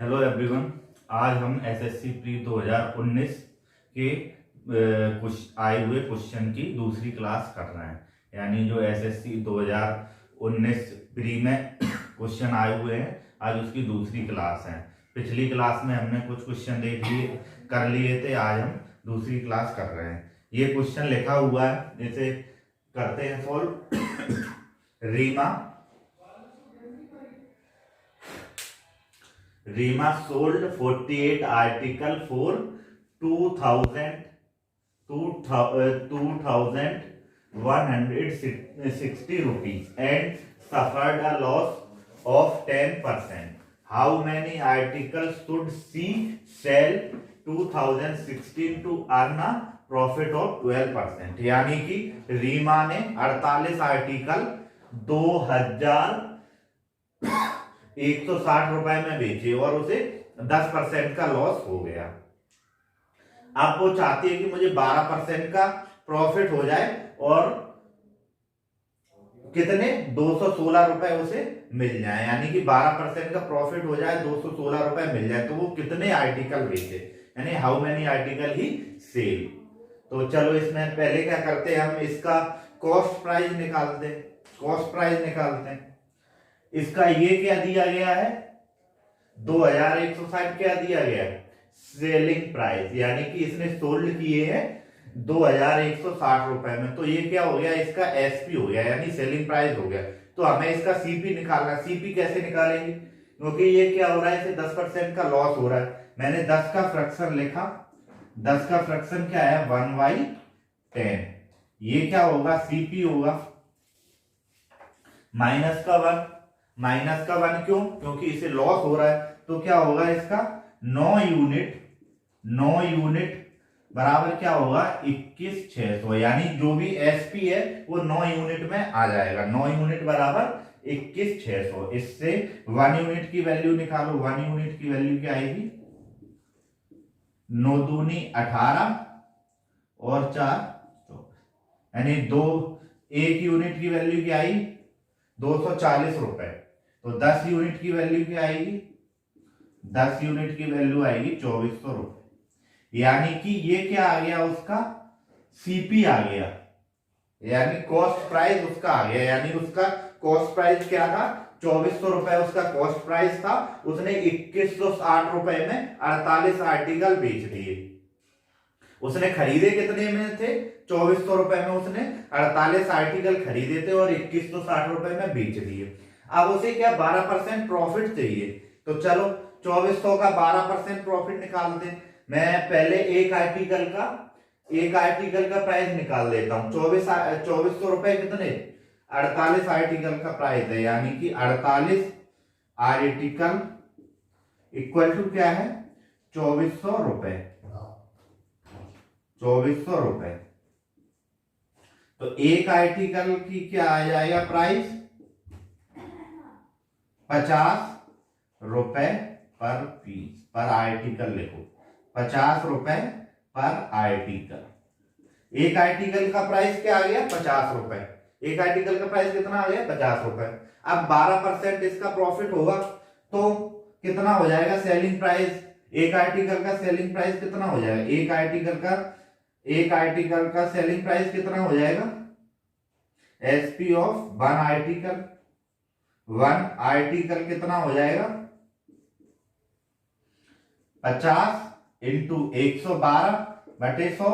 Hello everyone. आज हम SSC pre 2019 के कुछ आए हुए क्वेश्चन की दूसरी क्लास कर रहे हैं। यानी जो एसएससी 2019 प्री में क्वेश्चन आए हुए हैं, आज उसकी दूसरी क्लास है। पिछली क्लास में हमने कुछ क्वेश्चन कर लिए थे, आज हम दूसरी क्लास कर रहे हैं। ये क्वेश्चन लिखा हुआ है, इसे करते हैं solve. Rima sold 48 article for 2160 rupees and suffered a loss of 10%. How many articles should she sell 2016 to earn a profit of 12%? यानी कि रीमा ने 48 आर्टिकल 2160 रुपए में बेचे और उसे 10% का लॉस हो गया। अब वो चाहती है कि मुझे 12% का प्रॉफिट हो जाए और कितने 216 रुपए उसे मिल जाए। यानी कि 12% का प्रॉफिट हो जाए, 216 रुपए मिल जाए। तो वो कितने आर्टिकल बेचे, यानी how many article he sell. तो चलो इसमें पहले क्या करते हैं, हम इसका कॉस्ट प्राइस निकालते हैं। इसका ये क्या दिया गया है, 2160 क्या दिया गया है, सेलिंग प्राइस। यानी कि इसने सोल्ड किए हैं 2160 रुपए में। तो ये क्या हो गया, इसका एसपी हो गया, यानी सेलिंग प्राइस हो गया। तो हमें इसका सीपी निकालना। सीपी कैसे निकालेंगे, क्योंकि ये क्या हो रहा है, इसे 10% का लॉस हो रहा है। मैंने 10 का फ्रैक्शन लिखा। 10 का फ्रैक्शन क्या है, 1/10। ये क्या होगा, सीपी होगा माइनस का 1 क्यों, क्योंकि इसे लॉस हो रहा है। तो क्या होगा इसका 9 यूनिट बराबर क्या होगा 21,600। यानी जो भी एसपी है वो 9 यूनिट में आ जाएगा। 9 यूनिट बराबर 21,600। इससे 1 यूनिट की वैल्यू निकालो। 1 यूनिट की वैल्यू क्या आएगी, 9 दूनी 18 और 4 24। यानी 1 यूनिट की वैल्यू क्या आई, 240 रुपए। तो 10 यूनिट की वैल्यू क्या आएगी, 10 यूनिट की वैल्यू आएगी 2400 रुपए। यानी कि ये क्या आ गया, उसका सीपी आ गया, यानी कॉस्ट प्राइस उसका आ गया। यानी उसका कॉस्ट प्राइस क्या था, 2400 रुपए उसका कॉस्ट प्राइस था। उसने 2160 रुपए में 48 आर्टिकल बेच दिए। उसने खरीदे कितने में थे, 2400 रुपए में उसने 48 आर्टिकल खरीदे थे और 2160 रुपए में बेच दिए। अब उसे क्या 12% प्रॉफिट चाहिए। तो चलो 2400 का 12% प्रॉफिट निकालते हैं। मैं पहले एक आर्टिकल का प्राइस निकाल लेता हूं। 2400 रुपए कितने, 48 आर्टिकल का प्राइस है। यानी कि 48 आर्टिकल इक्वल टू क्या है, 2400 रुपए। 2400 रुपए। तो एक आर्टिकल की क्या आ जाएगा प्राइस, 50 रुपए पर पीस, पर आर्टिकल लिखो, 50 रुपए पर आर्टिकल। एक आर्टिकल का प्राइस क्या आ गया, 50 रुपए। एक आर्टिकल का प्राइस कितना आ गया, 50 रुपए। अब 12% इसका प्रॉफिट होगा तो कितना हो जाएगा सेलिंग प्राइस। एक आर्टिकल का सेलिंग प्राइस कितना हो जाएगा, एक आर्टिकल का सेलिंग प्राइस कितना हो जाएगा, एसपी ऑफ वन आर्टिकल कितना हो जाएगा, 50 इंटू 112 बटे 100,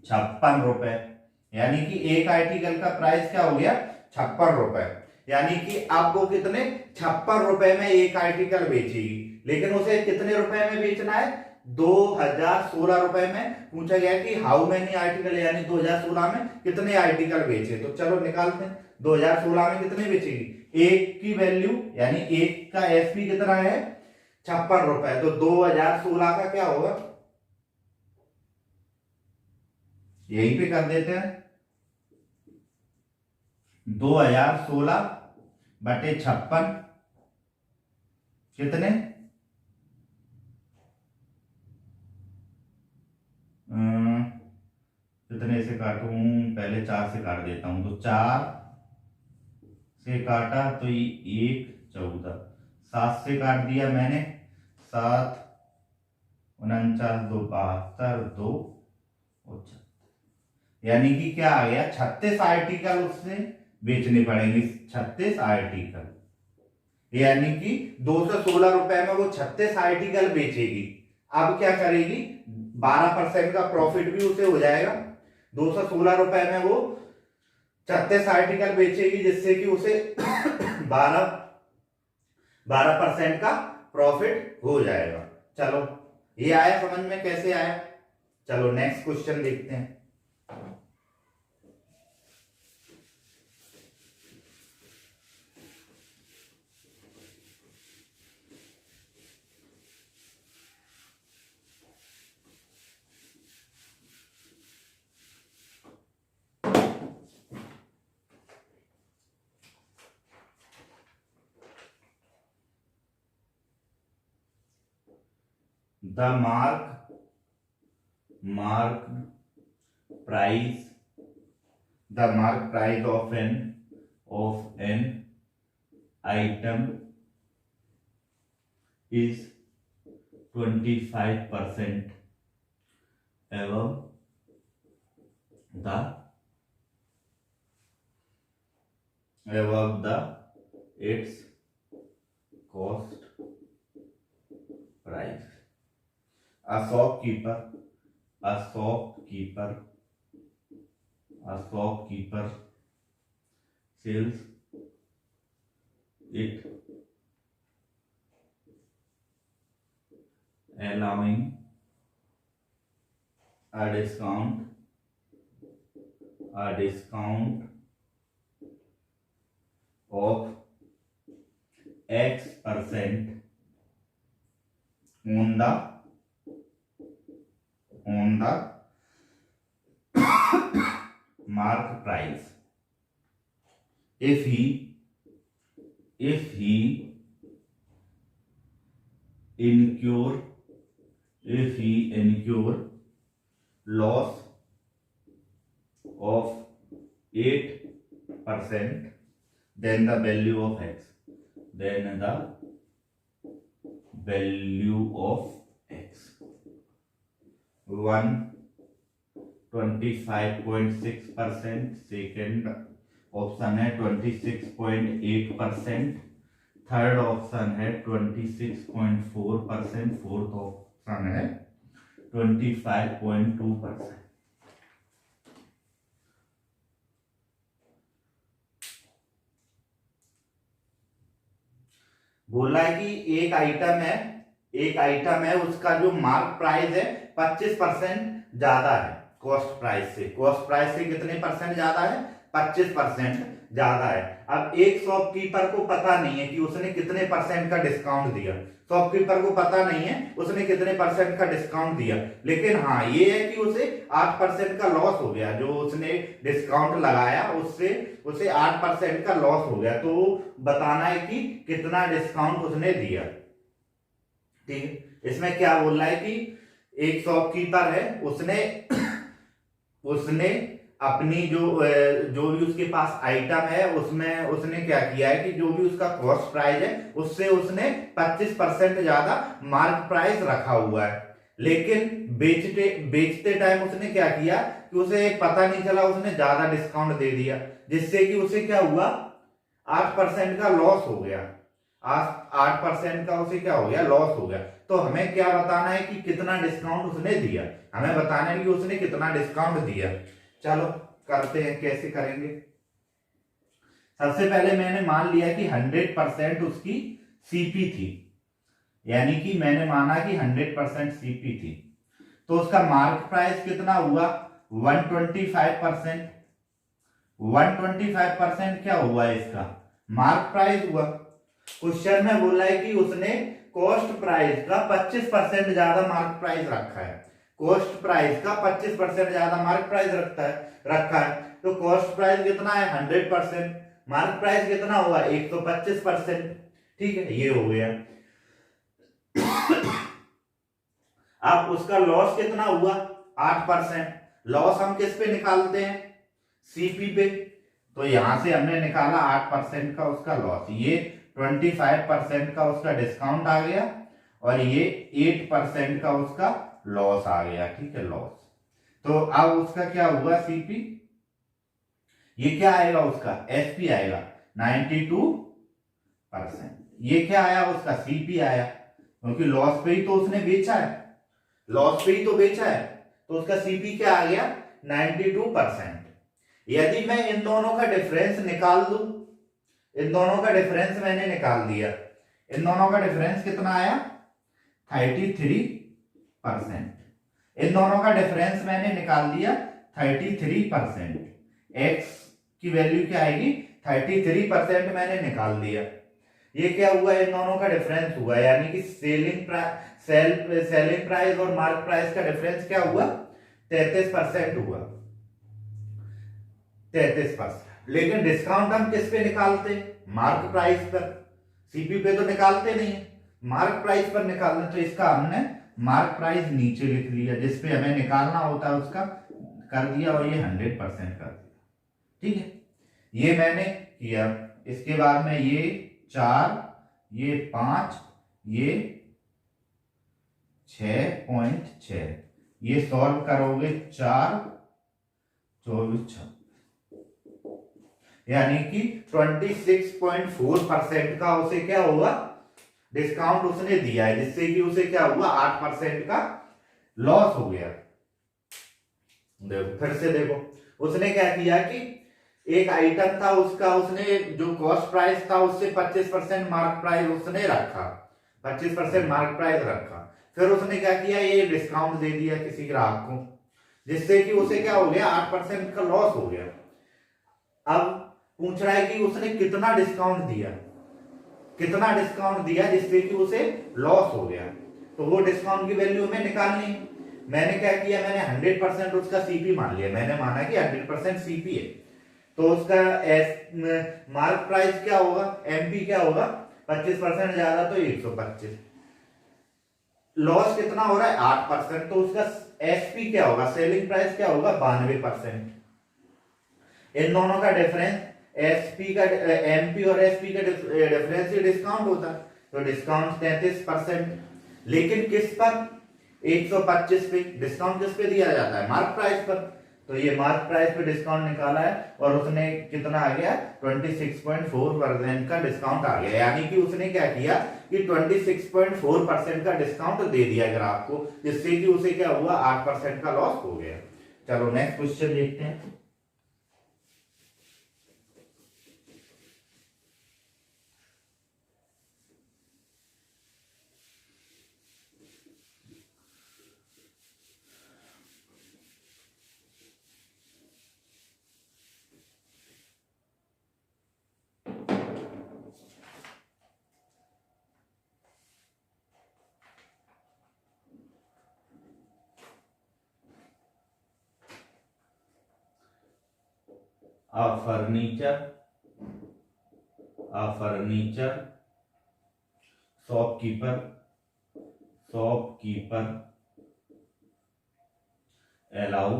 56 रुपए। यानी कि एक आर्टिकल का प्राइस क्या हो गया, 56 रुपए। यानी कि अब वो कितने 56 रुपए में एक आर्टिकल बेचेगी। लेकिन उसे कितने रुपए में बेचना है, 2016 रुपए में। पूछा गया कि हाउ मेनी आर्टिकल, यानी 2016 में कितने आर्टिकल बेचे। तो चलो निकालते हैं, 2016 में कितने बेचेगी, एक की वैल्यू, यानी एक का एसपी कितना है 56 रुपए। तो 2016 का क्या होगा, यहीं पे कर देते हैं, 2016 बटे 56 कितने, कितने से काटूं, पहले 4 से काट देता हूं। तो 4 से काटा तो ये 1 14, 7 से काट दिया मैंने, 7 49 2 72 2 और 36, यानी कि क्या आ गया 36 आर्टिकल उससे बेचने पड़ेंगे, 36 आर्टिकल, यानी कि 216 रुपए में वो 36 आर्टिकल बेचेगी। अब क्या करेगी, 12% का प्रॉफिट भी उसे हो जाएगा। 216 रुपए में वो 36 आर्टिकल बेचेगी, जिससे कि उसे 12% का प्रॉफिट हो जाएगा। चलो ये आया समझ में, कैसे आया। चलो नेक्स्ट क्वेश्चन देखते हैं। The mark price of an item is 25% above its cost price. A shopkeeper sells it, allowing a discount of X% on the mark price. If he incur loss of 8%, then the value of X. 125.6%, second option है 26.8%, third option है 26.4%, fourth option है 25.2%। बोला है कि एक item है उसका जो मार्क प्राइस है 25% ज्यादा है कॉस्ट प्राइस से। कॉस्ट प्राइस से कितने परसेंट ज्यादा है, 25% ज्यादा है। अब एक शॉपकीपर को पता नहीं है कि उसने कितने परसेंट का डिस्काउंट दिया, शॉपकीपर को पता नहीं है उसने कितने परसेंट का डिस्काउंट दिया, लेकिन हाँ ये है कि उसे 8% का लॉस हो गया। जो उसने डिस्काउंट लगाया उससे उसे 8% का लॉस हो गया। तो बताना है कि कितना डिस्काउंट उसने दिया। ठीक है, इसमें क्या बोल रहा है कि एक शॉपकीपर है, उसने अपनी जो भी उसके पास आइटम है उसमें उसने क्या किया है कि जो भी उसका कॉस्ट प्राइस है उससे उसने 25% ज्यादा मार्क प्राइस रखा हुआ है, लेकिन बेचते टाइम उसने क्या किया कि उसे पता नहीं चला, उसने ज्यादा डिस्काउंट दे दिया, जिससे कि उसे क्या हुआ 8% का लॉस हो गया। 8% का उसे क्या हो गया, लॉस हो गया। तो हमें क्या बताना है कि कितना डिस्काउंट उसने दिया, हमें बताना है कि उसने कितना डिस्काउंट दिया। चलो करते हैं, कैसे करेंगे। सबसे पहले मैंने मान लिया कि 100% उसकी सीपी थी, यानी कि मैंने माना कि 100% सीपी थी, तो उसका मार्क प्राइस कितना हुआ 125%। 125% क्या हुआ, इसका मार्क प्राइस हुआ। क्वेश्चन में बोला है कि उसने कॉस्ट प्राइस का 25% ज्यादा मार्क प्राइस रखा है। कॉस्ट प्राइस का 25% ज्यादा मार्क प्राइस रखा है। तो कॉस्ट प्राइस कितना है 100%, मार्क प्राइस कितना हुआ 125%। ठीक है, ये हो गया। अब उसका लॉस कितना हुआ 8%। लॉस हम किस पे निकालते हैं, सीपी पे। तो यहां से हमने निकाला 8% का उसका लॉस, ये 25% का उसका डिस्काउंट आ गया और ये 8% का उसका लॉस आ गया, ठीक है, लॉस। तो अब उसका क्या हुआ सीपी, ये क्या आएगा उसका एसपी आएगा 92%। ये क्या आया उसका सीपी आया, क्योंकि लॉस पे ही तो उसने बेचा है, लॉस पे ही तो बेचा है, तो उसका सीपी क्या आ गया 92%। यदि मैं इन दोनों का डिफरेंस निकाल दूं, इन दोनों का डिफरेंस मैंने निकाल दिया, इन दोनों का डिफरेंस कितना आया 33%। इन दोनों का डिफरेंस मैंने निकाल दिया 33%। एक्स की वैल्यू क्या आएगी 33% मैंने निकाल दिया। ये क्या हुआ, इन दोनों का डिफरेंस हुआ, यानी कि सेलिंग प्राइस और मार्क प्राइस का डिफरेंस क्या हुआ 33% हुआ, 33%। लेकिन डिस्काउंट हम किस पे निकालते, मार्क प्राइस पर, सीपी पे तो निकालते नहीं है, मार्क प्राइस पर निकालना। तो इसका हमने मार्क प्राइस नीचे लिख लिया, जिसपे हमें निकालना होता है उसका कर दिया और ये 100% कर दिया, ठीक है, ये मैंने किया। इसके बाद में ये 4, ये 5, ये 6.6, ये सॉल्व करोगे 4, 24, 26, यानी कि 26.4% का उसे क्या होगा डिस्काउंट उसने दिया है, जिससे कि उसे क्या हुआ 8% का लॉस हो गया। देखो फिर से देखो, उसने क्या किया कि एक आइटम था उसका, उसने जो कॉस्ट प्राइस था उससे 25% मार्क प्राइस उसने रखा, 25% मार्क प्राइस रखा, फिर उसने क्या किया ये डिस्काउंट दे दिया किसी ग्राहक को, जिससे कि उसे क्या हो गया 8% का लॉस हो गया। अब पूछ रहा है कि उसने कितना डिस्काउंट दिया, कितना डिस्काउंट दिया जिससे कि उसे लॉस हो गया, तो वो डिस्काउंट की वैल्यू हमें निकालनी है। मैंने क्या किया, मैंने 100% उसका सीपी मान लिया, मैंने माना कि 100% सीपी है, तो उसका मार्क प्राइस क्या होगा, एमपी क्या होगा 25% ज्यादा तो 125, लॉस कितना हो रहा है 8%, तो उसका एसपी क्या होगा, सेलिंग प्राइस क्या होगा 92%। इन दोनों का डिफरेंस एसपी का, एमपी और एसपी का डिफरेंस ही डिस्काउंट होता है, तो डिस्काउंट 33%। लेकिन किस पर 125 पे, डिस्काउंट किस पे दिया जाता है मार्क प्राइस पर, तो ये मार्क प्राइस पे डिस्काउंट निकाला है और उसने कितना आ गया 26.4% का डिस्काउंट आ गया, यानी कि उसने क्या किया कि 26.4% का डिस्काउंट दे दिया ग्राहक को, जिससे कि उसे क्या हुआ 8% का लॉस हो गया। चलो नेक्स्ट क्वेश्चन देखते हैं। A furniture shopkeeper allow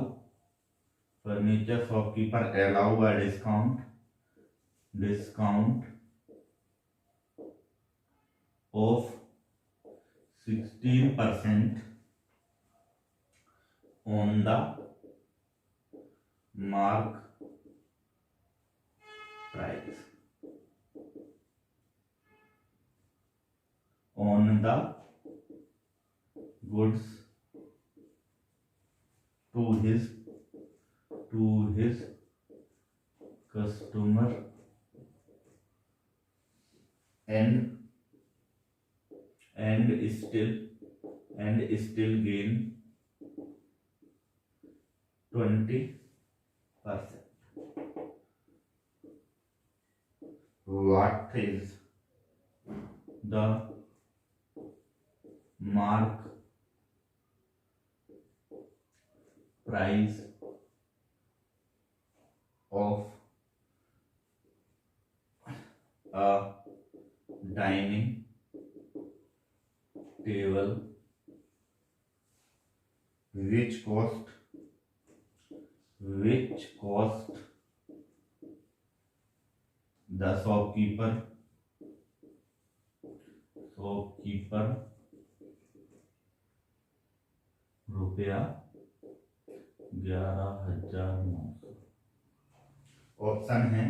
a discount of 16% on the mark price on the goods to his customer and still gain 20%. What is the mark price of a dining table which cost the shopkeeper रुपया 11,900। Option है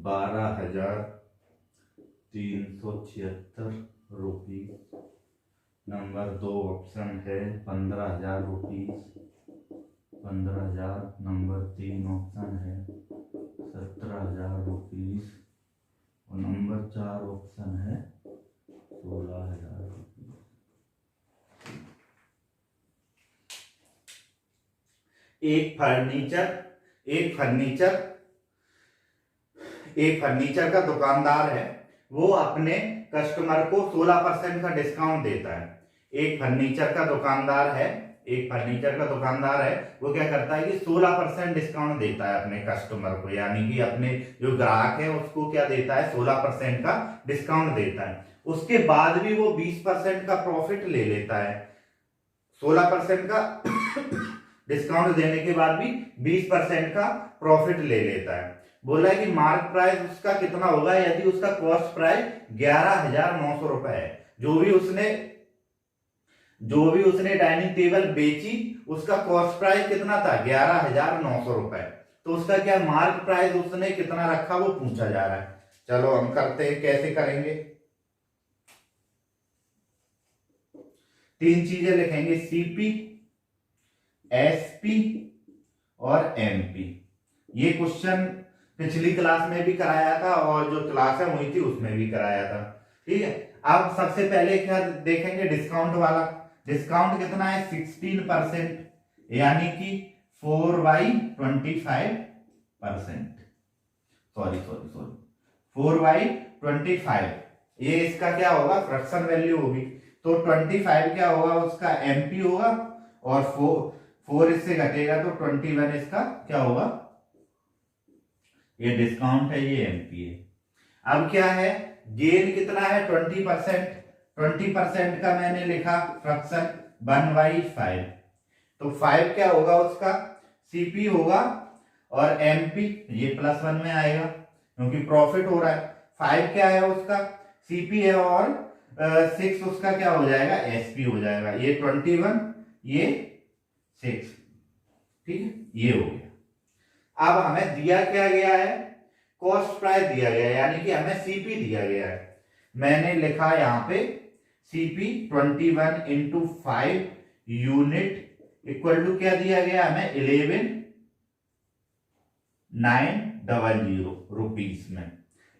12,376 rupees. Number 2 option है 15,000 rupees 15,000। Number 3 option है 17,000 rupees और number 4 option है 16,000 rupees. एक furniture का दुकानदार है, वो अपने कस्टमर को 16% का डिस्काउंट देता है। एक फर्नीचर का दुकानदार है, वो क्या करता है कि 16% डिस्काउंट देता है अपने कस्टमर को, यानी कि अपने जो ग्राहक है उसको क्या देता है, 16% का डिस्काउंट देता है। उसके बाद भी वो 20% का प्रॉफिट ले लेता है। 16% का डिस्काउंट देने के बाद भी 20% का प्रॉफिट ले लेता है। बोला है कि मार्क प्राइस उसका कितना होगा यदि उसका कॉस्ट प्राइस 11,900 रुपए है। जो भी उसने डाइनिंग टेबल बेची उसका कॉस्ट प्राइस कितना था, 11,900 रुपए। तो उसका क्या मार्क प्राइस उसने कितना रखा वो पूछा जा रहा है। चलो हम करते हैं, कैसे करेंगे। 3 चीजें लिखेंगे, सीपी, एसपी और एमपी। ये क्वेश्चन पिछली क्लास में भी कराया था और जो क्लास है हुई थी उसमें भी कराया था। ठीक है, अब सबसे पहले क्या देखेंगे, डिस्काउंट वाला। डिस्काउंट कितना है, 16%, यानी कि 4/25%। सॉरी 4/25। ये इसका क्या होगा, फ्रैक्शन वैल्यू होगी। तो 25 क्या होगा, उसका एमपी होगा और 4 इससे घटेगा तो 21 इसका क्या होगा, ये डिस्काउंट है, ये एमपी है। अब क्या है, गेन कितना है, 20%। 20% का मैंने लिखा फ्रैक्शन 1/5। तो 5 क्या होगा, उसका सीपी होगा और एमपी ये +1 में आएगा क्योंकि प्रॉफिट हो रहा है। 5 क्या है, उसका सीपी है और 6 उसका क्या हो जाएगा, एसपी हो जाएगा। ये 21, ये 6। ठीक है, ये हो गया। अब हमें दिया क्या गया है, कॉस्ट प्राइस दिया गया है, यानी कि हमें सीपी दिया गया है। मैंने लिखा यहां पे सीपी 21 × 5 यूनिट इक्वल टू क्या दिया गया हमें, 11,900 रुपीस में।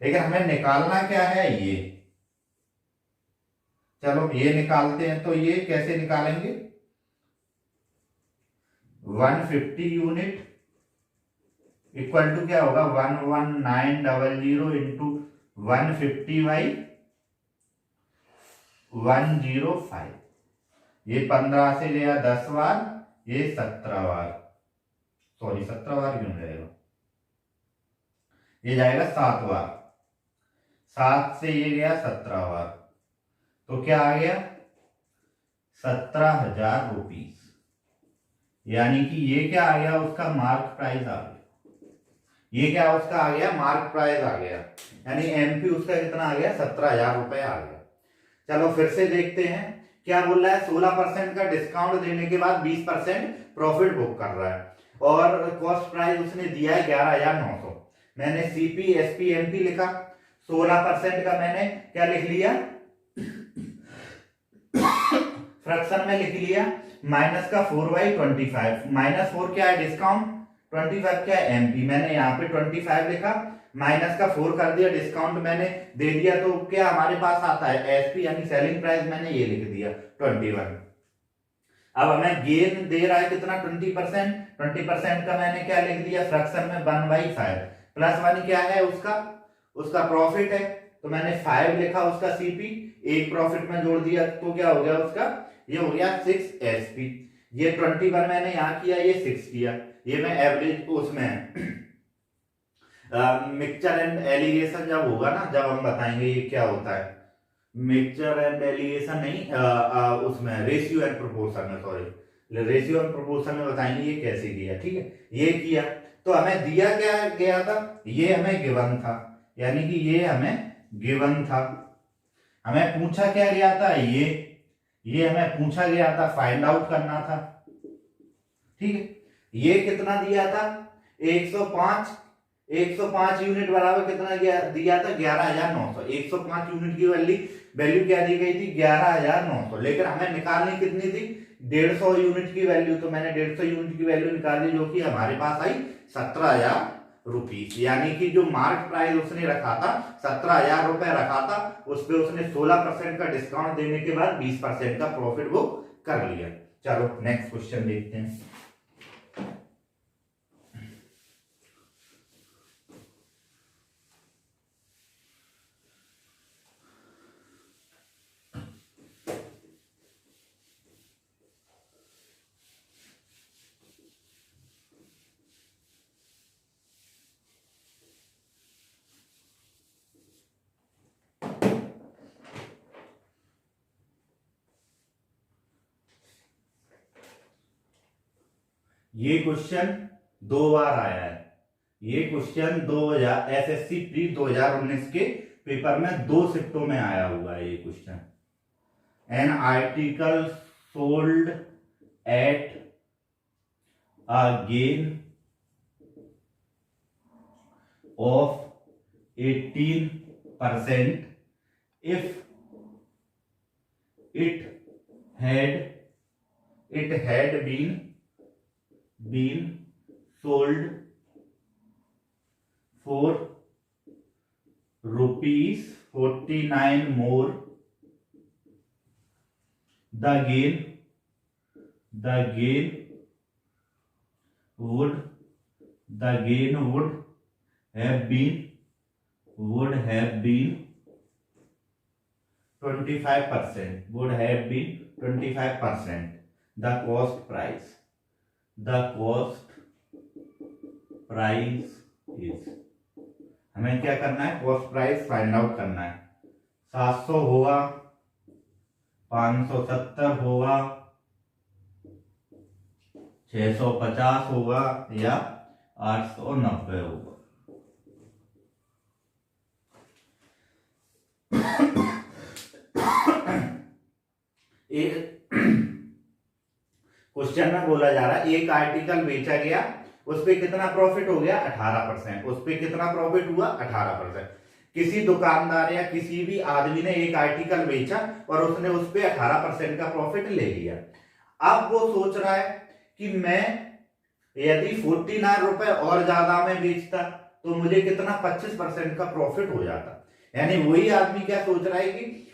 लेकिन हमें निकालना क्या है, ये। चलो ये निकालते हैं। तो ये कैसे निकालेंगे, 150 यूनिट इक्वल टू क्या होगा, 11,900 इंटू 150/105। ये 15 से लिया 10 बार, ये 17 बार, सॉरी 17 बार क्यों जाएगा, ये जाएगा 7 बार। 7 से ये गया 17 बार, तो क्या आ गया, 17,000 रुपीस। यानी कि ये क्या आ गया, उसका मार्क प्राइस आ गया। ये क्या उसका आ गया, मार्क प्राइस आ गया। यानी एमपी उसका कितना आ गया, 17,000 रुपए आ गया। चलो फिर से देखते हैं क्या बोल रहा है। 16% का डिस्काउंट देने के बाद 20% प्रॉफिट बुक कर रहा है और कॉस्ट प्राइस उसने दिया है 11,900। मैंने सीपी एसपी एमपी लिखा। 16% का मैंने क्या लिख लिया, फ्रैक्शन में लिख लिया, माइनस का 4/25। -4 क्या है, डिस्काउंट। 25 क्या है, एमपी। मैंने यहाँ पे 25 लिखा, माइनस का 4 कर दिया, डिस्काउंट मैंने दे दिया, तो क्या हमारे पास आता है, एसपी यानी सेलिंग प्राइस। मैंने ये लिख दिया 21। अब हमें गेन दे रहा है कितना, 20%। 20% का मैंने क्या लिख दिया, फ्रैक्शन में 1/5। +1 क्या है, उसका प्रॉफिट है, तो मैंने 5 लिखा उसका सीपी, एक प्रॉफिट में जोड़ दिया, तो क्या हो गया उसका, ये हो गया 6 एसपी। ये 21 मैंने यहाँ किया, ये 6 किया। ये मैं एवरेज उसमें मिक्सचर एंड एलिगेशन जब होगा ना, जब हम बताएंगे ये क्या होता है, मिक्सचर एंड एलिगेशन नहीं, उसमें रेशियो एंड प्रोपोर्शन में, सॉरी रेशियो एंड प्रोपोर्शन में बताएंगे ये कैसे किया। ठीक है, ये किया तो हमें दिया क्या गया था, ये हमें गिवन था, यानी कि ये हमें गिवन था। हमें पूछा क्या गया था, ये हमें पूछा गया था, फाइंड आउट करना था। ठीक है, ये कितना दिया था 105 यूनिट बराबर कितना दिया था 11,900। 105 यूनिट की वैल्यू क्या दी गई थी 11,900, लेकिन हमें निकालनी कितनी थी 150 यूनिट की वैल्यू। तो मैंने 150 यूनिट की वैल्यू निकाली, जो कि हमारे पास आई 17,000 रुपीज। यानी कि जो मार्क प्राइस उसने रखा था 17,000 रुपए रखा था, उस पर उसने 16% का डिस्काउंट देने के बाद 20% का प्रॉफिट वो कर लिया। चलो नेक्स्ट क्वेश्चन देखते हैं। ये क्वेश्चन 2 बार आया है। ये क्वेश्चन 2000 एसएससी प्री 2019 के पेपर में 2 शिफ्टों में आया हुआ है। ये question, an article sold at a gain of 18% if it had been sold for ₹49 more, the gain would have been 25%, would have been 25%. The cost price is, हमें क्या करना है, कॉस्ट प्राइस फाइंड आउट करना है। 700 होगा, 570 होगा, 650 होगा या 890 होगा। क्वेश्चन में बोला जा रहा है एक आर्टिकल बेचा गया, उस पे कितना प्रॉफिट हो गया 18%। उस पे कितना प्रॉफिट हुआ 18%। किसी दुकानदार या किसी भी आदमी ने एक आर्टिकल बेचा और उसने उस पे 18% का प्रॉफिट ले लिया। अब वो सोच रहा है कि मैं यदि 49 रुपए और ज्यादा में बेचता तो मुझे कितना 25% का प्रॉफिट हो जाता। यानी वही आदमी क्या सोच रहा है कि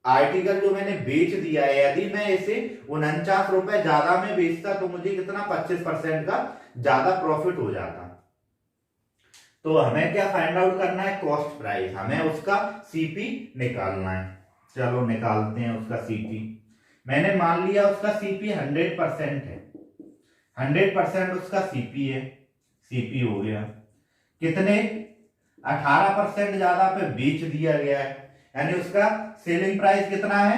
आर्टिकल जो मैंने बेच दिया है, यदि मैं इसे 49 रुपए ज्यादा में बेचता तो मुझे कितना 25% का ज्यादा प्रॉफिट हो जाता। तो हमें क्या फाइंड आउट करना है, कॉस्ट प्राइस। हमें उसका सीपी निकालना है। चलो निकालते हैं उसका सीपी। मैंने मान लिया उसका सीपी 100% है, 100% उसका सीपी है। सीपी हो गया कितने 18% ज्यादा पे बेच दिया गया है, यानी उसका सेलिंग प्राइस कितना है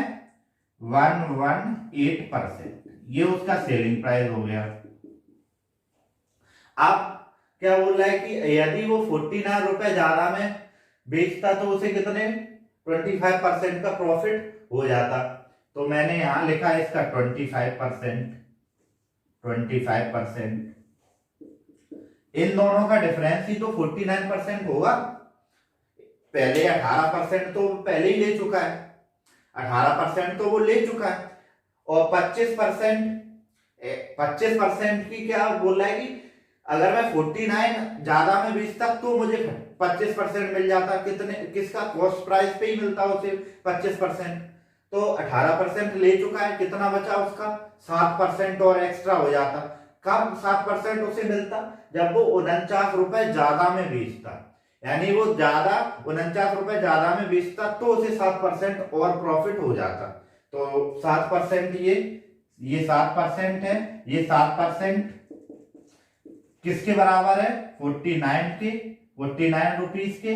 118%। ये उसका सेलिंग प्राइस हो गया। अब क्या बोल रहा है कि यदि वो 49 रुपए ज्यादा में बेचता तो उसे कितने 25% का प्रॉफिट हो जाता। तो मैंने यहां लिखा है इसका 25%। इन दोनों का डिफरेंस ही तो 49% होगा। पहले 18% तो पहले ही ले चुका है, 18% तो वो ले चुका है, और 25% की क्या बोल रहा है कि अगर मैं 49 ज्यादा में बेचता तो मुझे 25% मिल जाता। किसका कॉस्ट प्राइस पे ही मिलता उसे 25%। तो 18% ले चुका है, कितना बचा उसका 7% और एक्स्ट्रा हो जाता। कब 7% उसे मिलता, जब वो 49 रुपए ज्यादा में बेचता। यानी वो 49 रुपए ज्यादा में बेचता तो उसे 7% और प्रॉफिट हो जाता। तो 7% ये 7% है, ये 7% किसके बराबर है 49 रुपीज के।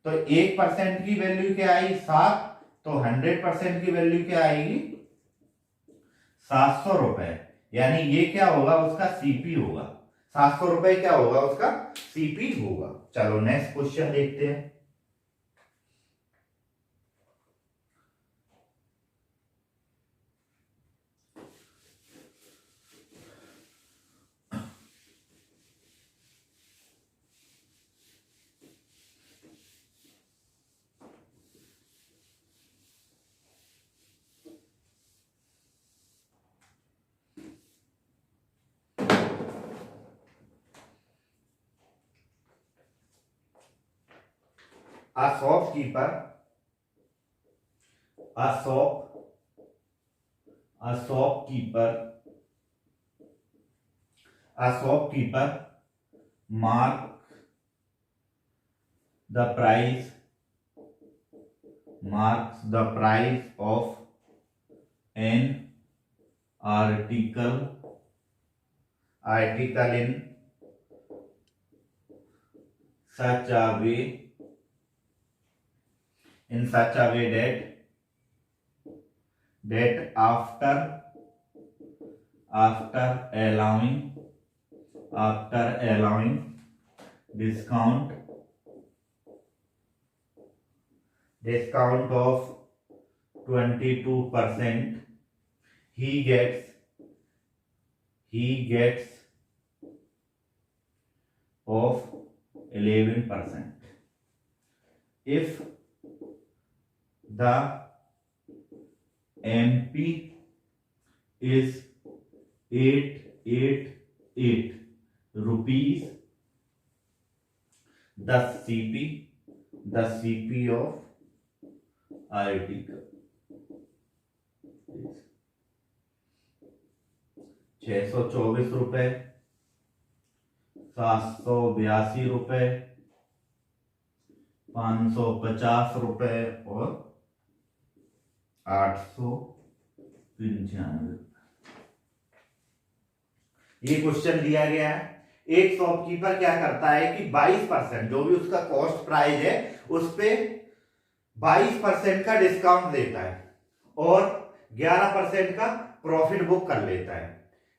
तो 1% की वैल्यू क्या आई 7, तो 100% की वैल्यू क्या आएगी 700 रुपए। यानी ये क्या होगा उसका सीपी होगा। 700 रुपए क्या होगा उसका सीपी होगा। चलो नेक्स्ट क्वेश्चन देखते हैं। A shopkeeper a shopkeeper mark the price marks the price of an article in such a way that after allowing discount of 22%, he gets of 11%. If the MP is 888 rupees, the CP of article is 624 रुपए, 782 रुपए, 550 रुपए और 895। ये question दिया गया है। एक shopkeeper क्या करता है कि 22% जो भी उसका कॉस्ट प्राइस है उस पे 22% का डिस्काउंट देता है और 11% का प्रॉफिट बुक कर लेता है।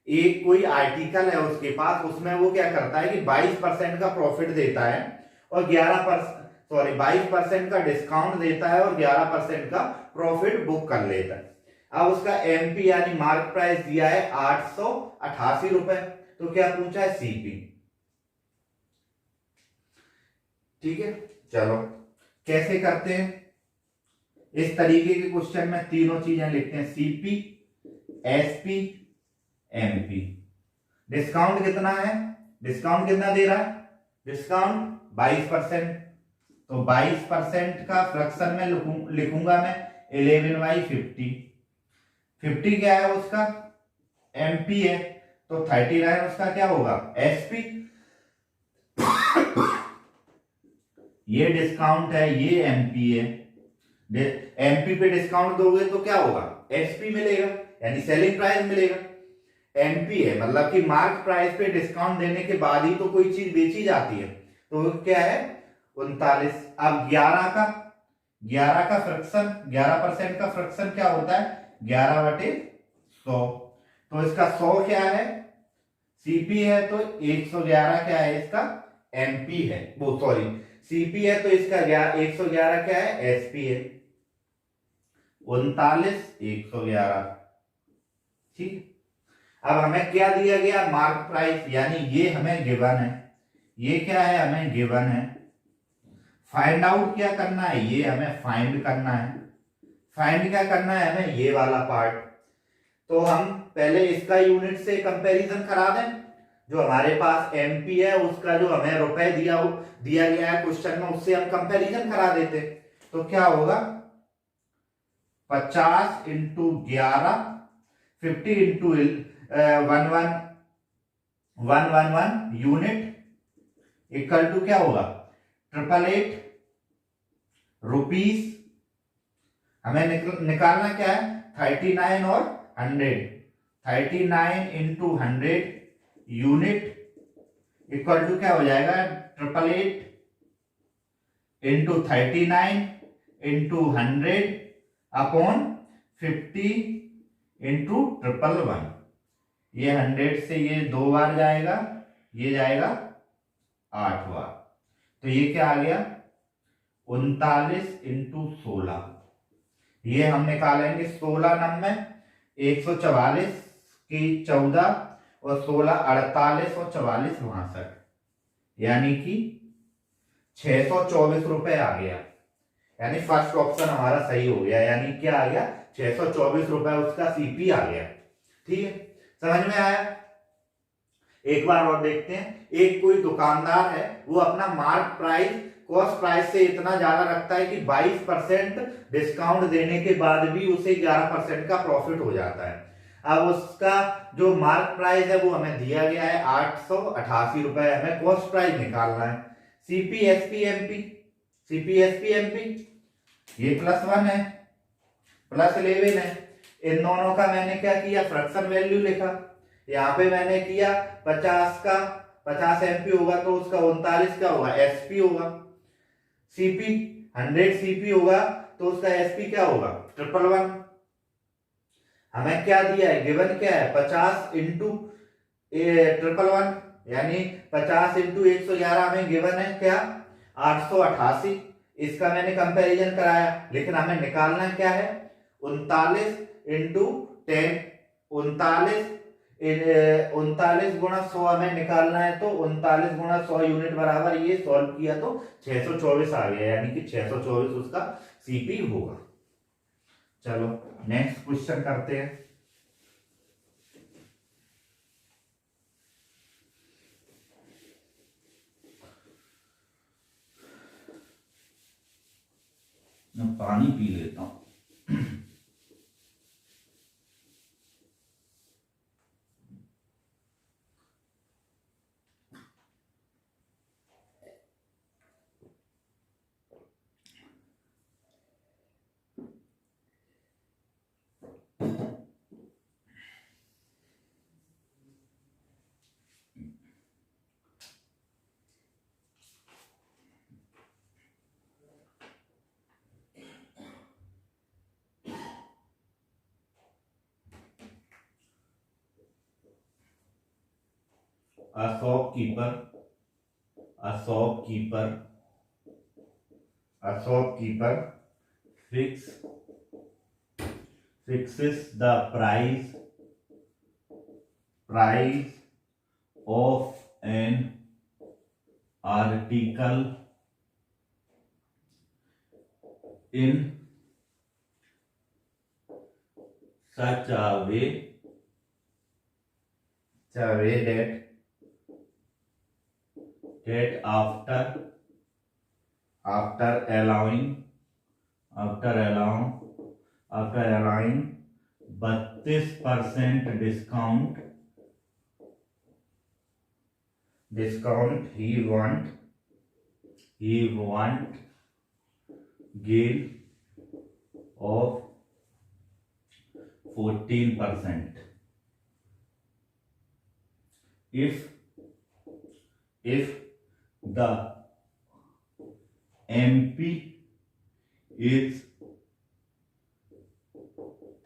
एक कोई आर्टिकल है उसके पास, उसमें वो क्या करता है कि 22% का प्रॉफिट देता है और 22% का डिस्काउंट देता है और 11% का प्रॉफिट बुक कर लेता है। अब उसका एमपी यानी मार्क प्राइस दिया है 888 रुपए, तो क्या पूछा है सीपी। ठीक है, चलो कैसे करते हैं। इस तरीके के क्वेश्चन में तीनों चीजें लिखते हैं, सीपी, एसपी, एमपी। डिस्काउंट कितना है, डिस्काउंट कितना दे रहा है, डिस्काउंट 22%, तो 22% का फ्रैक्शन में लिखूंगा मैं 11/50। 50 क्या है उसका एमपी है, तो 39 उसका क्या होगा एसपी। ये डिस्काउंट है, ये एमपी है। एमपी पे डिस्काउंट दोगे तो क्या होगा एसपी मिलेगा, यानी सेलिंग प्राइस मिलेगा। एमपी है मतलब कि मार्क प्राइस पे डिस्काउंट देने के बाद ही तो कोई चीज बेची जाती है, तो क्या है 39। अब 11 का फ्रैक्शन, 11% का फ्रैक्शन क्या होता है 11/100, तो इसका 100 क्या है सीपी है, तो 111 क्या है इसका एमपी है, वो सॉरी सीपी है तो इसका 111 क्या है एसपी है, 39,111। ठीक, अब हमें क्या दिया गया मार्क प्राइस, यानी ये हमें गिवन है, ये क्या है हमें गिवन है। फाइंड आउट क्या करना है, ये हमें फाइंड करना है। फाइंड क्या करना है हमें, ये वाला पार्ट। तो हम पहले इसका यूनिट से कंपैरिजन करा दें, जो हमारे पास एमपी है उसका जो हमें रुपए दिया गया है क्वेश्चन में, उससे हम कंपैरिजन करा देते। तो क्या होगा 50 × 11, 50 × 111 यूनिट इक्वल टू क्या होगा 888 रुपीस। हमें निकालना क्या है 39 और 100, 39 × 100 यूनिट इक्वल टू क्या हो जाएगा 888 × 39 × 100 अपॉन 50 × 111। ये 100 से ये 2 बार जाएगा, ये जाएगा 8 बार, तो ये क्या आ गया 39 इंटू 16। ये हम निकालेंगे 16 नंबे 144 की 14 और 16 48 और 44 62, यानी कि 624 रुपए आ गया। यानी फर्स्ट ऑप्शन हमारा सही हो गया, यानी क्या आ गया 624 रुपए उसका सीपी आ गया। ठीक है, समझ में आया। एक बार और देखते हैं। एक कोई दुकानदार है, वो अपना मार्क प्राइस कॉस्ट प्राइस से इतना ज्यादा रखता है कि 22% डिस्काउंट देने के बाद भी उसे 11% का प्रॉफिट हो जाता है। अब उसका जो मार्क प्राइस है वो हमें दिया गया है 888 रुपए, हमें कॉस्ट प्राइस निकालना है। सीपीएसपीएमपी ये +1 है, +11 है। इन दोनों का मैंने क्या किया, फ्रैक्शन वैल्यू लिखा। यहाँ पे मैंने किया 50 का 50 एमपी होगा तो उसका 39 क्या होगा, एसपी होगा। सीपी 100 सीपी होगा तो उसका एसपी क्या होगा, 111। हमें क्या दिया है, गिवन क्या है 50 इंटू 111, यानी 50 इंटू 111 में गिवन है क्या 888। इसका मैंने कंपैरिजन कराया, लेकिन हमें निकालना क्या है 39 इंटू 10, 39 गुणा 100 हमें निकालना है, तो 39 गुणा 100 यूनिट बराबर, ये सॉल्व किया तो 624 आ गया, यानी कि 624 उसका सीपी होगा। चलो नेक्स्ट क्वेश्चन करते हैं। मैं पानी पी लेता हूं। A shopkeeper fixes the price of an article in such a way that after allowing 32% discount he want gain of 14%. If the MP is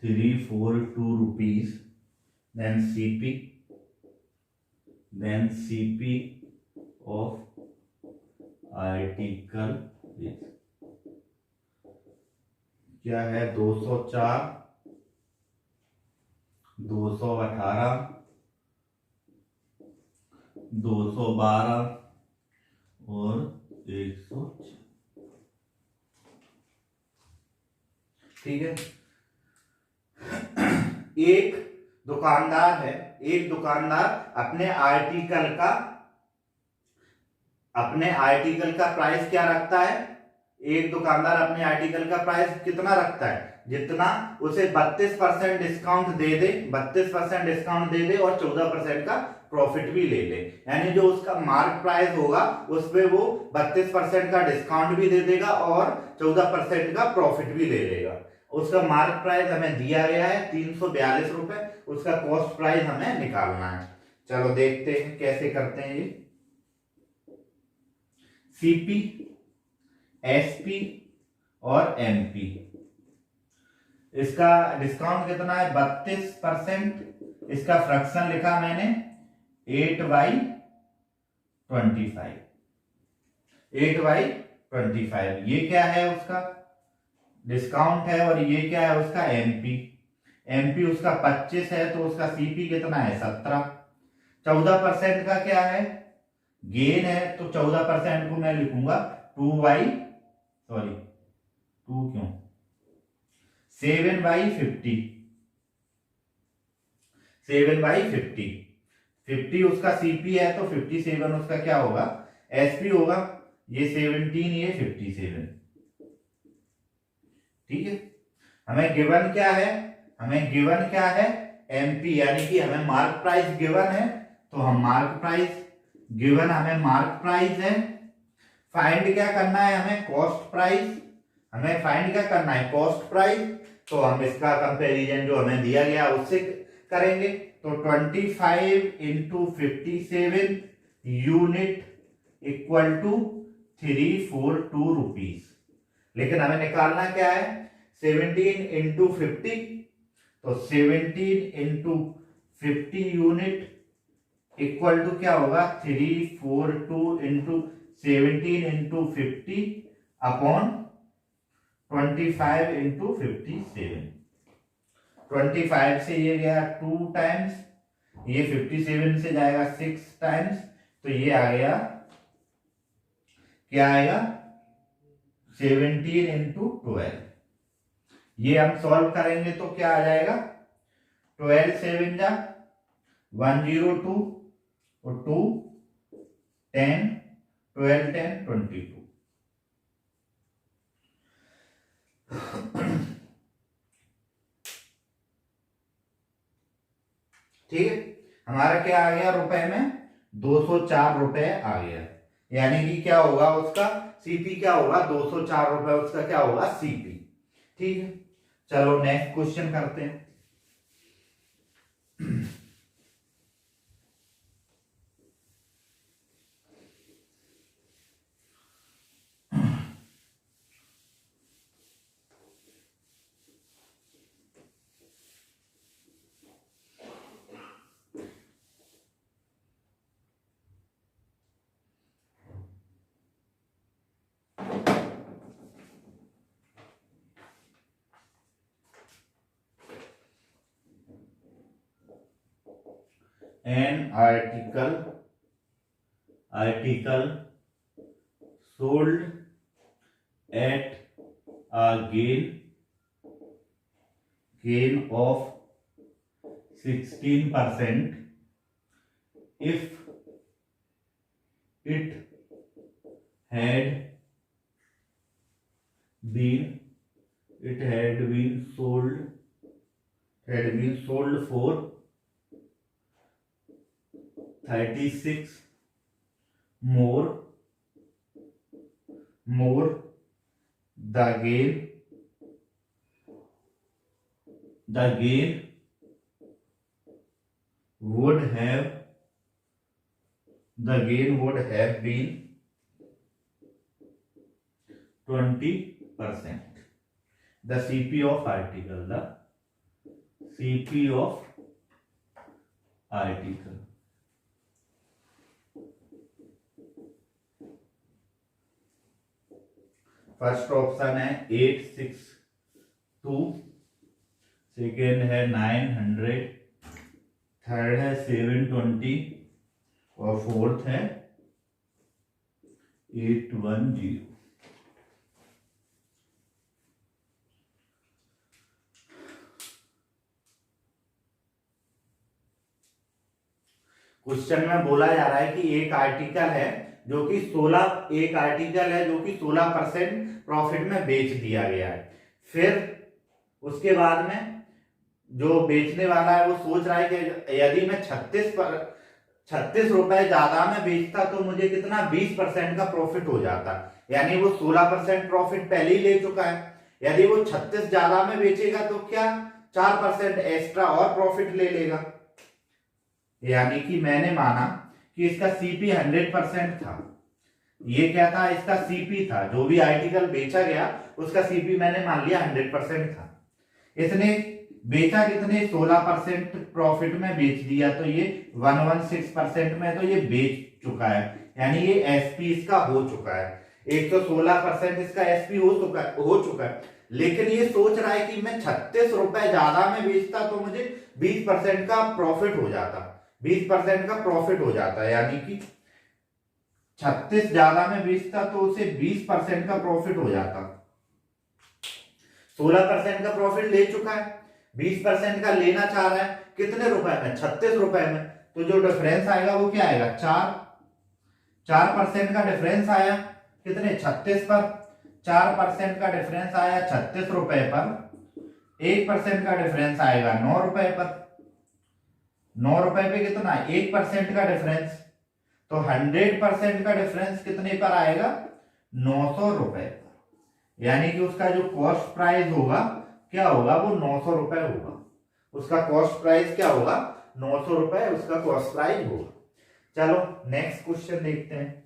342 rupees, then CP of article is क्या है 204, 218, 212 और 106। ठीक है। एक दुकानदार अपने आर्टिकल का price क्या रखता है, एक दुकानदार अपने आर्टिकल का प्राइस कितना रखता है, जितना उसे 32% डिस्काउंट दे दे, 32% डिस्काउंट दे दे और 14% का प्रॉफिट भी ले ले। यानी जो उसका मार्क प्राइस होगा उस पे वो 32% का डिस्काउंट भी दे देगा और 14% का प्रॉफिट भी ले लेगा। उसका मार्क प्राइस हमें दिया गया है 342 रुपए, उसका कॉस्ट प्राइस हमें निकालना है। चलो देखते हैं कैसे करते हैं। ये सीपी, एसपी और एमपी, इसका डिस्काउंट कितना है 32%। इसका फ्रैक्शन लिखा मैंने 8/12, 25, 8/25। ये क्या है उसका डिस्काउंट है और ये क्या है उसका एमपी। एमपी उसका 25 है तो उसका सीपी कितना है 17। 14% का क्या है गेन है तो 14% को मैं लिखूंगा 7/50। 7/50। 50 उसका सीपी है तो 57 उसका क्या होगा एसपी होगा। ये 17 ये 57। ठीक है। हमें गिवन क्या है एमपी, यानी कि हमें मार्क प्राइस गिवन है तो हम मार्क प्राइस है। फाइंड क्या करना है हमें कॉस्ट प्राइस। तो हम इसका कंपैरिजन जो हमें दिया गया उससे करेंगे। तो 25 into 57 unit equal to 342 rupees. लेकिन हमें निकालना क्या है 17 इंटू 50, तो 17 इंटू 50 यूनिट इक्वल टू क्या होगा 342 इंटू 17 इंटू 50 अपॉन 25 इंटू 57। 25 से ये गया 2 टाइम्स, ये 57 से जाएगा 6 टाइम्स, तो ये आ गया क्या आएगा 17 इंटू 12। ये हम सॉल्व करेंगे तो क्या आ जाएगा 12 7 जा 102 और 2 10 12 10 22। ठीक है। हमारा क्या आ गया रुपए में 204 रुपए आ गया, यानी कि क्या होगा उसका सीपी क्या होगा 204 रुपए उसका क्या होगा सीपी। ठीक है। चलो नेक्स्ट क्वेश्चन करते हैं। An article sold at a gain of 16% if it had been sold for 36 more, the gain would have been 20%. The CP of article. First option है 862, सेकेंड है 900, थर्ड है 720 और फोर्थ है 810। क्वेश्चन में बोला जा रहा है कि एक आर्टिकल है जो कि 16% प्रॉफिट में बेच दिया गया है। फिर उसके बाद में जो बेचने वाला है वो सोच रहा है कि यदि मैं 36 रुपए ज्यादा में बेचता तो मुझे कितना 20% का प्रॉफिट हो जाता, यानी वो 16% प्रॉफिट पहले ही ले चुका है। यदि वो 36 ज्यादा में बेचेगा तो क्या 4% एक्स्ट्रा और प्रॉफिट ले लेगा। यानी कि मैंने माना कि इसका सीपी 100% था। ये क्या था इसका सीपी था, जो भी आर्टिकल बेचा गया उसका सीपी मैंने मान लिया 100% था। इसने बेचा कितने 16% प्रॉफिट में बेच दिया, तो ये 116% में तो ये बेच चुका है, यानी ये एसपी इसका हो चुका है। 116% इसका एसपी हो चुका है। लेकिन ये सोच रहा है कि मैं 36 रुपए ज्यादा में बेचता तो मुझे 20% का प्रॉफिट हो जाता, 20% का प्रॉफिट हो जाता, यानी कि 36 ज्यादा में बेचता तो उसे 20% का प्रॉफिट हो जाता। 16% का प्रॉफिट ले चुका है, 20% का लेना चाह रहा है, कितने रुपए में, 36 रुपए में। तो जो डिफरेंस आएगा वो क्या आएगा, 4% का डिफरेंस आया कितने, 36 पर। 4% का डिफरेंस आया 36 रुपए पर, 1% का डिफरेंस आएगा 9 रुपए पर। 9 रुपए पे कितना, 1% का डिफरेंस, तो 100% का डिफरेंस कितने पर आएगा, 900 रुपए पर। यानी कि उसका जो कॉस्ट प्राइस होगा क्या होगा, वो 900 रुपए होगा। उसका कॉस्ट प्राइस क्या होगा, 900 रुपए उसका कॉस्ट प्राइस होगा। चलो नेक्स्ट क्वेश्चन देखते हैं।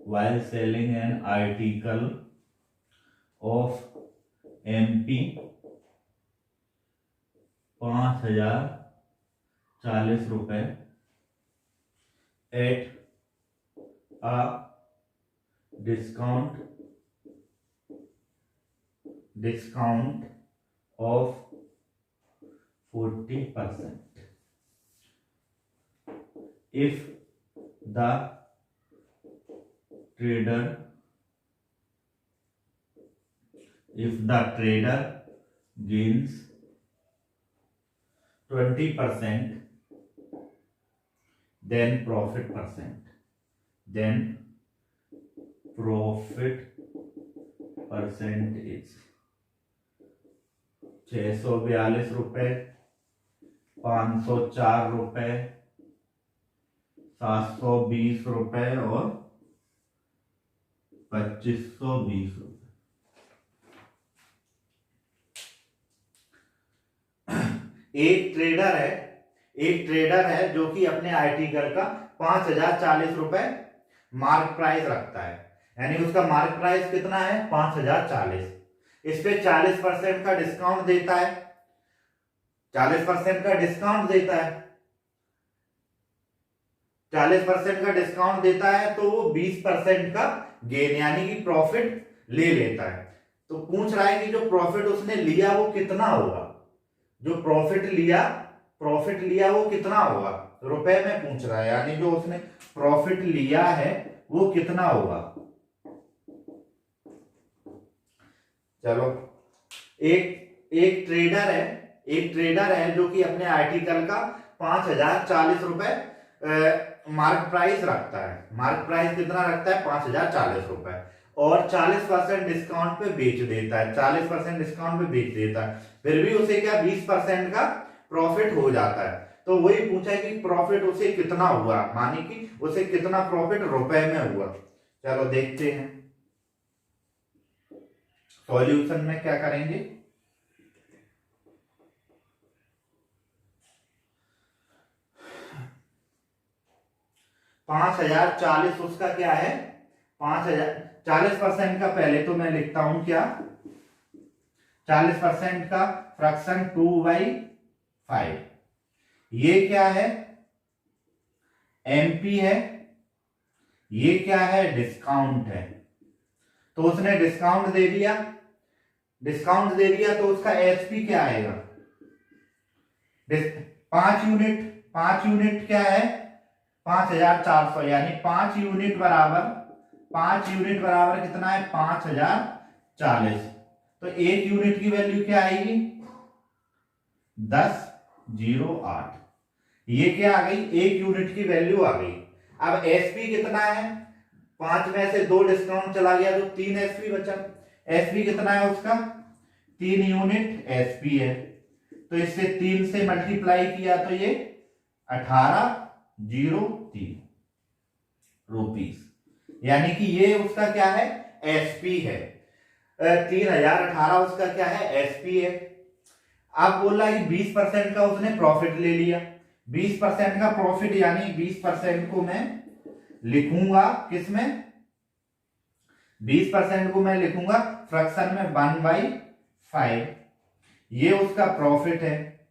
while selling an article of MP 5040 रुपए at a discount of 40%. If the trader gains 20%, then profit percent is 642 रुपए, 504 रुपए, 720 रुपए और 2520 रुपए। एक ट्रेडर है जो कि अपने आर्टिकल का 5040 रुपए मार्क प्राइस रखता है, यानी उसका मार्क प्राइस कितना है, 5040। इस पे 40% का डिस्काउंट देता है, 40% का डिस्काउंट देता है, 40% का डिस्काउंट देता है, तो वो 20% का गेन यानी कि प्रॉफिट ले लेता है। तो पूछ रहा है कि जो प्रॉफिट उसने लिया वो कितना होगा, जो प्रॉफिट लिया वो कितना होगा, रुपए में पूछ रहा है, यानी जो उसने प्रॉफिट लिया है वो कितना होगा। चलो एक ट्रेडर है जो कि अपने आर्टिकल का 5040 रुपए मार्क प्राइस रखता है। मार्क प्राइस कितना रखता है, 5040 रुपए, और 40% डिस्काउंट पे बेच देता है, 40% डिस्काउंट पे बेच देता है। फिर भी उसे क्या 20% का प्रॉफिट हो जाता है। तो वही पूछा है कि प्रॉफिट उसे कितना हुआ, मानी कि उसे कितना प्रॉफिट रुपए में हुआ। चलो देखते हैं सॉल्यूशन में क्या करेंगे। $5040 उसका क्या है, 40% का पहले तो मैं लिखता हूं क्या, 40% का फ्रैक्शन 2/5, ये क्या है, एमपी है, ये क्या है, डिस्काउंट है। तो उसने डिस्काउंट दे दिया तो उसका एचपी क्या आएगा, 5 यूनिट क्या है, 5400, यानी 5 यूनिट बराबर कितना है, 5040। तो 1 यूनिट की वैल्यू क्या आएगी, 10.08। ये क्या आ गई, 1 यूनिट की वैल्यू आ गई। अब एसपी कितना है, 5 में से 2 डिस्काउंट चला गया तो 3 एसपी बचा। एसपी कितना है उसका? 3 यूनिट एसपी है, तो इससे 3 से मल्टीप्लाई किया तो ये 1803 रुपीस, यानी कि ये उसका क्या है? एसपी है। 3018 उसका क्या है? एसपी है। अब बोल रहा है कि 20% का उसने प्रॉफिट ले लिया। 20% का प्रॉफिट यानी 20% को मैं लिखूंगा किसमें? 20% को मैं लिखूंगा फ्रैक्शन में 1/5। ये उसका प्रॉफिट है,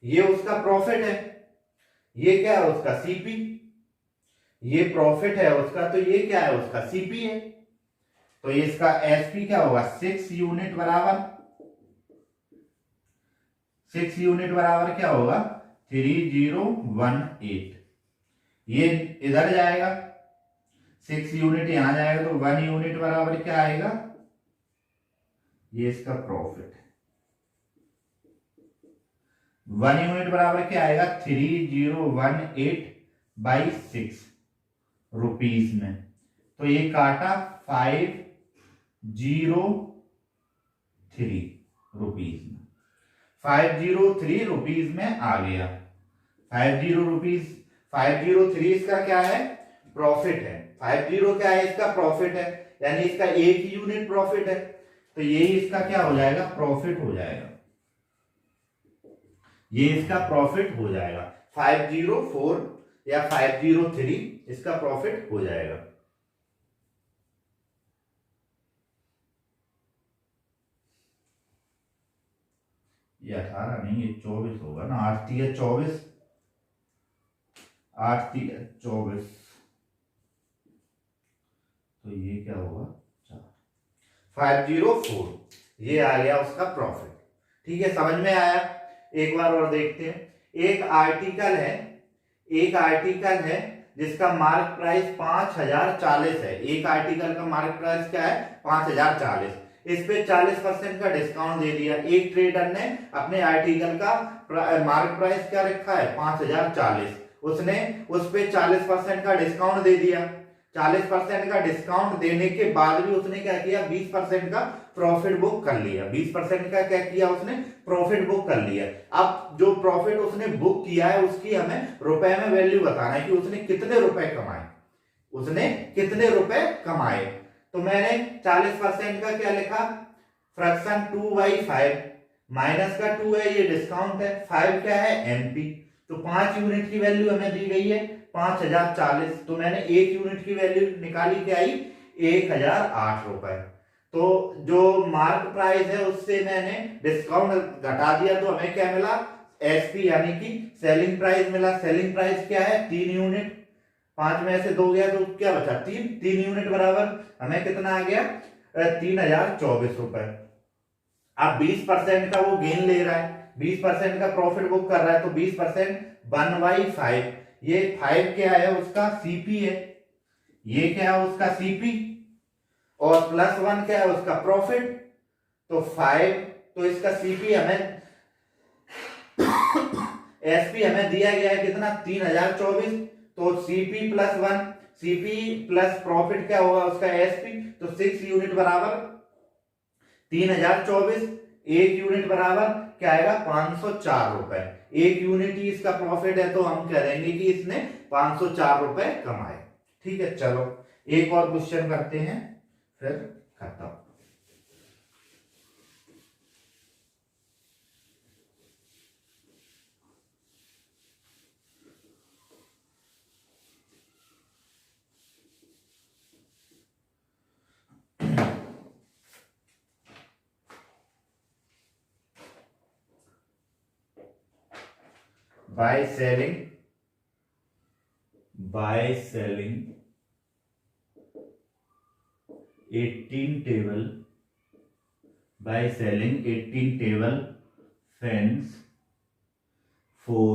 ये उसका प्रॉफिट है। ये क्या है? उसका सीपी। ये प्रॉफिट है उसका, तो ये क्या है? उसका सीपी है। तो इसका एसपी क्या होगा? 6 यूनिट बराबर 6 यूनिट बराबर क्या होगा? 3018। ये इधर जाएगा, 6 यूनिट यहां जाएगा, तो 1 यूनिट बराबर क्या आएगा? ये इसका प्रॉफिट है। 1 यूनिट बराबर क्या आएगा? 3018/6 रुपीस में। तो ये काटा 503 रुपीस में। 503 रुपीस में आ गया। 503 इसका क्या है? प्रॉफिट है। 50 क्या है? इसका प्रॉफिट है, यानी इसका 1 यूनिट प्रॉफिट है, तो ये इसका क्या हो जाएगा? प्रॉफिट हो जाएगा। ये इसका प्रॉफिट हो जाएगा। 504 या 503 इसका प्रॉफिट हो जाएगा। ये 18 नहीं, ये 24 होगा ना। 8 3 24, 8 3 24, तो ये क्या होगा? 504, ये आ गया उसका प्रॉफिट। ठीक है, समझ में आया? एक बार और देखते हैं। एक आर्टिकल है जिसका मार्क प्राइस 5040 है। एक आर्टिकल का मार्क प्राइस क्या है? 5040। इस पे 40% का डिस्काउंट दे दिया। एक ट्रेडर ने अपने आर्टिकल का मार्क प्राइस क्या रखा है? 5040। उसने उस पे 40% का डिस्काउंट दे दिया। 40% का डिस्काउंट देने के बाद भी उसने क्या किया? 20% का प्रॉफिट बुक कर लिया। 20% का क्या किया? उसने प्रॉफिट बुक कर लिया। अब जो प्रॉफिट उसने बुक किया है उसकी हमें रुपए में वैल्यू बताना है कि उसने कितने रुपए कमाए। उसने कितने रुपए कमाए? तो मैंने 40% का क्या लिखा? फ्रैक्शन 2/5 माइनस का 2 है, ये डिस्काउंट है। 5 क्या है? एमपी। तो 5 यूनिट की वैल्यू हमें दी गई है 5040, तो मैंने 1 यूनिट की वैल्यू निकाली, क्या आई? 1008 रुपए। तो जो मार्क प्राइस है उससे मैंने डिस्काउंट घटा दिया, तो हमें क्या मिला? एसपी, यानी कि सेलिंग प्राइस मिला। सेलिंग प्राइस क्या है? 3 यूनिट। 5 में से 2 गया तो क्या बचा? 3 यूनिट बराबर हमें कितना आ गया? 3024 रुपए। अब 20% का वो गेन ले रहा है, 20% का प्रॉफिट बुक कर रहा है, तो 20% 1/5। ये 5 क्या है? उसका सीपी है। ये क्या है? उसका सीपी। और +1 क्या है? उसका प्रॉफिट। तो 5, तो इसका सीपी हमें एसपी हमें दिया गया है कितना? 3024। तो सीपी +1, सीपी प्लस प्रॉफिट क्या होगा? उसका एसपी। तो 6 यूनिट बराबर 3024, 1 यूनिट बराबर क्या आएगा? 504 रुपए। 1 यूनिट ही इसका प्रॉफिट है, तो हम कह देंगे कि इसने 504 रुपए कमाए। ठीक है, चलो एक और क्वेश्चन करते हैं, फिर खत्म। by selling 18 table fans for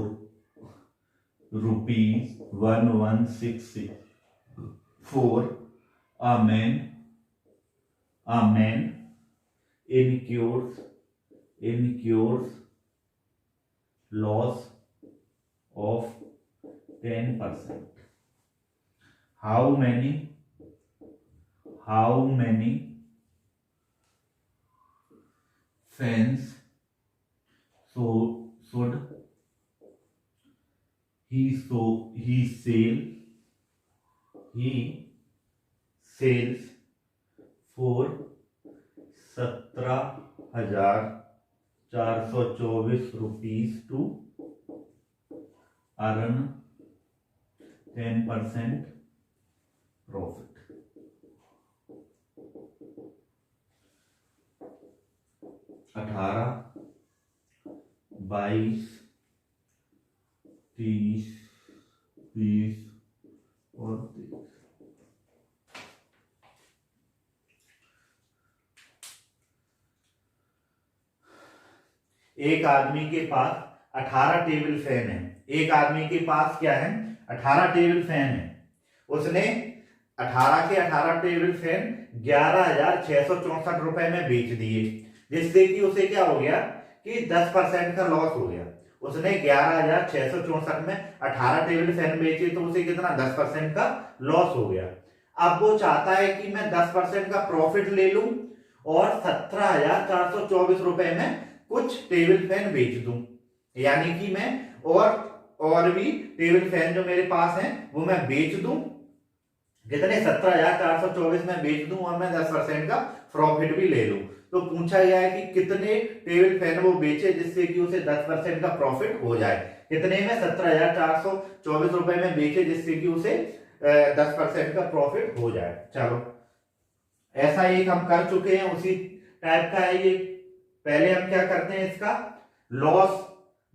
₹1166 for a man incurs loss of 10%. How many how many fans should he sells for 17,424 rupees to earn 10% profit. 18, 22, 30, 20 और 30। एक आदमी के पास 18 टेबल फैन है। एक आदमी के पास क्या है? 18 टेबल फैन है। उसने 18 के 18 टेबल फैन 11,664 रुपए में बेच दिए, जिससे कि उसे क्या हो गया कि 10% का लॉस हो गया। उसने 11,664 में 18 टेबल फैन बेचे तो उसे कितना 10% का लॉस हो गया। अब वो चाहता है कि मैं 10% का प्रॉफिट ले लूं और 17,424 रुपए में कुछ टेबल फैन बेच दूं, यानी कि मैं और भी टेबल फैन जो मेरे पास हैं वो मैं बेच दूं। कितने? 17,424 में बेच दूं और मैं 10% का प्रॉफिट भी ले लूं। तो पूछा गया है कि कितने टेबल फैन वो बेचे जिससे कि उसे 10% का प्रॉफिट हो जाए। कितने में? 17,424 रुपए में बेचे जिससे कि उसे 10% का प्रॉफिट हो जाए। चलो, ऐसा एक हम कर चुके हैं, उसी टाइप का है ये। पहले हम क्या करते हैं, इसका लॉस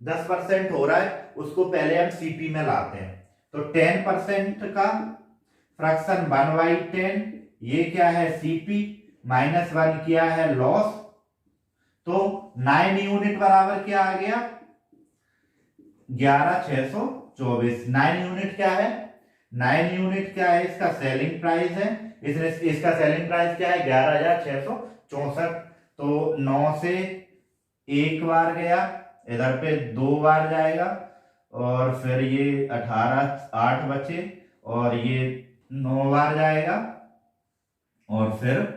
10% हो रहा है उसको पहले हम सीपी में लाते हैं। तो 10% का फ्रैक्शन 1/10, ये क्या है? सीपी माइनस 1 किया है लॉस। तो 9 यूनिट बराबर क्या आ गया? 11,624। 9 यूनिट क्या है? 9 यूनिट क्या है? इसका सेलिंग प्राइस है। इसका सेलिंग प्राइस क्या है? 11,664। तो 9 से एक बार गया, इधर पे 2 बार जाएगा और फिर ये 18, 8 बचे और ये 9 बार जाएगा और फिर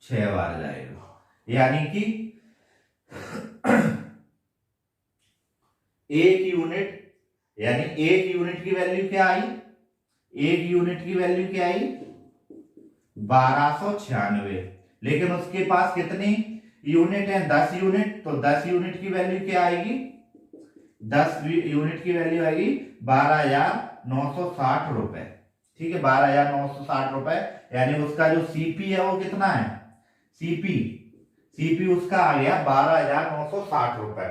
6 बार जाएगा, यानी कि एक यूनिट की वैल्यू क्या आई? एक यूनिट की वैल्यू क्या आई? 1296। लेकिन उसके पास कितनी यूनिट है? 10 यूनिट। तो 10 यूनिट की वैल्यू क्या आएगी? 10 यूनिट की वैल्यू आएगी 12,960 रुपए। ठीक है, 12,960 रुपए। यानी उसका जो सीपी है वो कितना है? सीपी उसका आ गया 12,960 रुपए।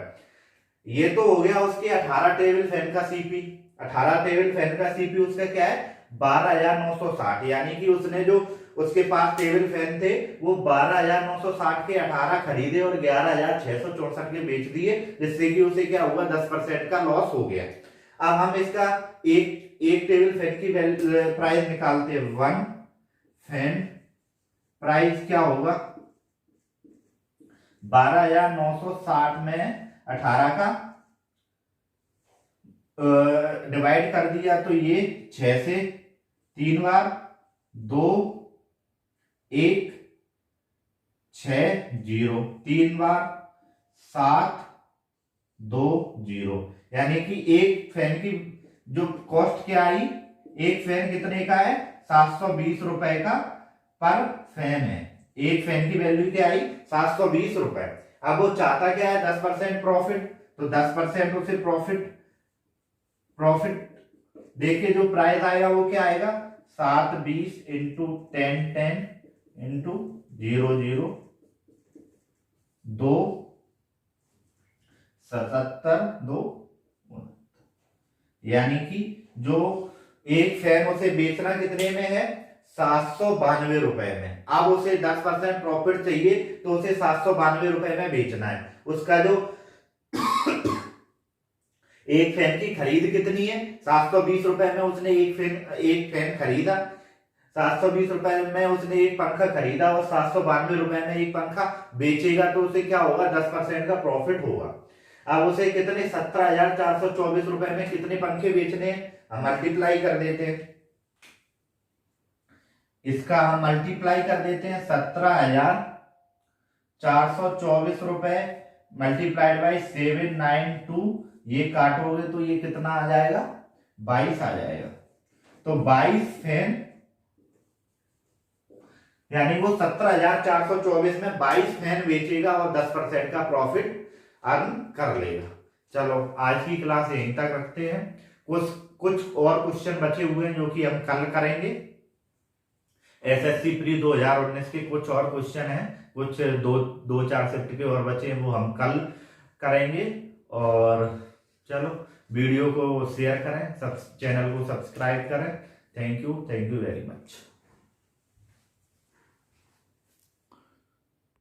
ये तो हो गया उसके 18 टेबल फैन का सीपी। 18 टेबल फैन का सीपी उसका क्या है? 12,960। यानी कि उसने जो उसके पास टेबल फैन थे वो 12,960 के 18 खरीदे और 11,664 के बेच दिए, जिससे कि उसे क्या हुआ? 10% का लॉस हो गया। अब हम इसका एक टेबल फैन की प्राइस निकालते हैं। 1 फैन प्राइस क्या होगा? 12,960 में 18 का डिवाइड कर दिया तो ये 6 से 3 बार, 2, 1, 6, 0, 3 बार, 7, 2, 0। यानी कि एक फैन की जो कॉस्ट क्या आई? एक फैन कितने का है? 720 रुपए का पर फैन है। एक फैन की वैल्यू क्या आई? 720 रुपए। अब वो चाहता क्या है? 10% प्रॉफिट। तो 10% उसे प्रॉफिट देखिए जो प्राइस आएगा वो क्या आएगा? 720 इंटू 10 इंटू 0, 2, 77, 2, यानी कि जो एक फैन उसे बेचना कितने में है? 792 रुपए में। अब उसे 10% प्रॉफिट चाहिए तो उसे 792 रुपए में बेचना है। उसका जो एक फैन की खरीद कितनी है? 720 रुपए में उसने एक फैन खरीदा। 720 रुपए में उसने एक पंखा खरीदा और 792 रुपए में एक पंखा बेचेगा तो उसे क्या होगा? 10% का प्रॉफिट होगा। अब उसे कितने? 17,424 रुपए में कितने पंखे बेचने हैं? हम मल्टीप्लाई कर देते हैं। इसका हम मल्टीप्लाई कर देते हैं, 17,424 रुपए मल्टीप्लाइड बाई 792, ये काटोगे तो ये कितना आ जाएगा, 22 आ जाएगा। तो 22 फैन, यानी वो 17,424 में 22 फैन बेचेगा और 10% का प्रॉफिट अर्न कर लेगा। चलो आज की क्लास यहीं तक रखते हैं। कुछ और क्वेश्चन बचे हुए हैं जो कि हम कल करेंगे। एसएससी प्री 2019 के कुछ और क्वेश्चन हैं, कुछ दो चार शिफ्ट के और बचे हैं, वो हम कल करेंगे। और चलो वीडियो को शेयर करें, चैनल को सब्सक्राइब करें। Thank you very much.